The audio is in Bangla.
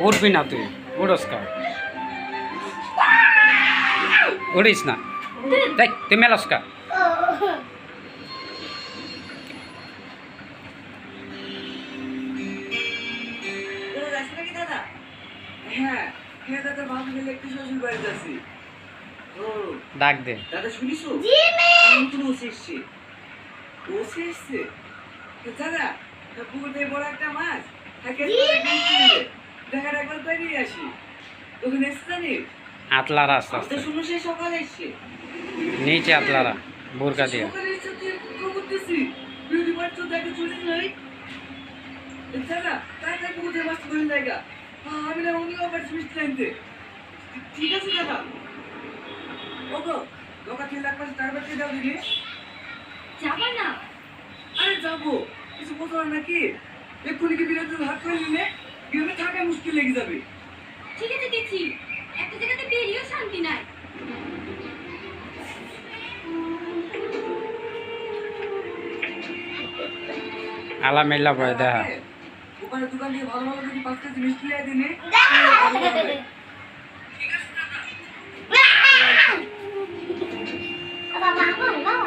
উঠবি না তুই, উড়স কা, উড়িস না, দেখ তুই মেলস কা। ডাক দে দাদা শুনিস দাদা পুকুর থেকে বড় একটা মাছ দেখা একবার বেরিয়ে আসি ওখানে এসে জানি আতলারা আস্তে আস্তে শুনো সে সকালে এসছে নিচে আতলারা বোরকা দিয়ে সকালে এসে তুই করতেছি বিউটি পার্ট দেখে চলে যাই দাদা তাড়াতাড়ি পুকুর থেকে মাছ ধরে জায়গা আমি না উনি আবার মিষ্টি আনতে ঠিক আছে দাদা ওগো লোকা 3 লাখ টাকা তার বাড়িতে দাও দিদি যাবা না? আরে যাবো কিছু বলতো নাকি এক্ষুনি কি বিরাট হাত করে নিলে গ্রামে থাকা মুশকিল লেগে যাবে ঠিক আছে দেখছি, একটা জায়গাতে বেরিয়েও শান্তি নাই। আলা মেলা ভয় দেখা ওখানে দোকান দিয়ে ভালো ভালো যদি 5 কেজি মিষ্টি লিয়ে দিনে ঠিক আছে দাদা